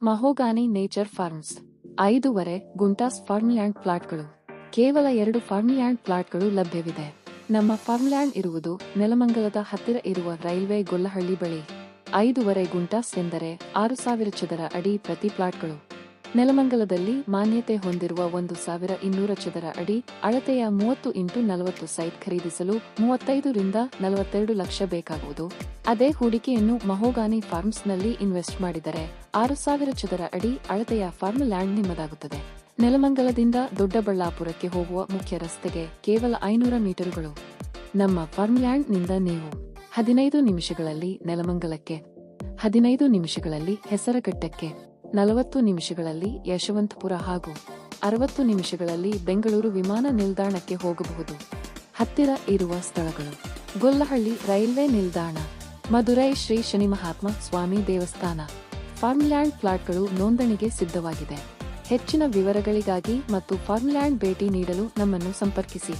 ಮಹೋಗಾನಿ nature forms 5.5 guntas farmland ಪ್ಲಾಟ್ಗಳು. ಕೇವಲ 2 farmland ಪ್ಲಾಟ್ಗಳು ಲಭ್ಯವಿದೆ. ನಮ್ಮ ಫಾರ್ಮ್ಲ್ಯಾಂಡ್ ಇರುವುದು ನೆಲಮಂಗಲದ ಹತ್ತಿರ ಇರುವ ರೈಲ್ವೆ ಗೊಲ್ಲಹಳ್ಳಿ ಬಳಿ. 5.5 ಗುಂಟಾಸ್ ಎಂದರೆ 6,000 ಚದರ ಅಡಿ ಪ್ರತಿ ಪ್ಲಾಟ್ಗಳು. ನೆಲಮಂಗಲದಲ್ಲಿ ಮಾನ್ಯತೆ ಹೊಂದಿರುವ 1,200 ಚದರ ಅಡಿ ಅಳತೆಯ 30x40 ಸೈಟ್ ಖರೀದಿಸಲು 35 ರಿಂದ 42 ಲಕ್ಷ ಬೇಕಾಗುವುದು. ಅದೇ ಹೂಡಿಕೆಯನ್ನು ಮಹೋಗಾನಿ ಫಾರ್ಮ್ಸ್ನಲ್ಲಿ ಇನ್ವೆಸ್ಟ್ ಮಾಡಿದರೆ 6,000 ಚದರ ಅಡಿ ಅಳತೆಯ ಫಾರ್ಮ್ ಲ್ಯಾಂಡ್ ನಿಮ್ಮದಾಗುತ್ತದೆ. ನೆಲಮಂಗಲದಿಂದ ದೊಡ್ಡಬಳ್ಳಾಪುರಕ್ಕೆ ಹೋಗುವ ಮುಖ್ಯ ರಸ್ತೆಗೆ ಕೇವಲ 500 ಮೀಟರುಗಳು. ನಮ್ಮ ಫಾರ್ಮ್ ಲ್ಯಾಂಡ್ ನಿಂದ ನೀವು 15 ನಿಮಿಷಗಳಲ್ಲಿ ನೆಲಮಂಗಲಕ್ಕೆ, 15 ನಿಮಿಷಗಳಲ್ಲಿ ಹೆಸರಘಟ್ಟಕ್ಕೆ, 40 ನಿಮಿಷಗಳಲ್ಲಿ ಯಶವಂತಪುರ ಹಾಗೂ 60 ನಿಮಿಷಗಳಲ್ಲಿ ಬೆಂಗಳೂರು ವಿಮಾನ ನಿಲ್ದಾಣಕ್ಕೆ ಹೋಗಬಹುದು. ಹತ್ತಿರ ಇರುವ ಸ್ಥಳಗಳು: ಗೊಲ್ಲಹಳ್ಳಿ ರೈಲ್ವೆ ನಿಲ್ದಾಣ, ಮದುರೈ ಶ್ರೀ ಶನಿ ಮಹಾತ್ಮ ಸ್ವಾಮಿ ದೇವಸ್ಥಾನ. ಫಾರ್ಮ್ಲ್ಯಾಂಡ್ ಪ್ಲಾಟ್ಗಳು ನೋಂದಣಿಗೆ ಸಿದ್ಧವಾಗಿದೆ. ಹೆಚ್ಚಿನ ವಿವರಗಳಿಗಾಗಿ ಮತ್ತು ಫಾರ್ಮ್ಲ್ಯಾಂಡ್ ಭೇಟಿ ನೀಡಲು ನಮ್ಮನ್ನು ಸಂಪರ್ಕಿಸಿ.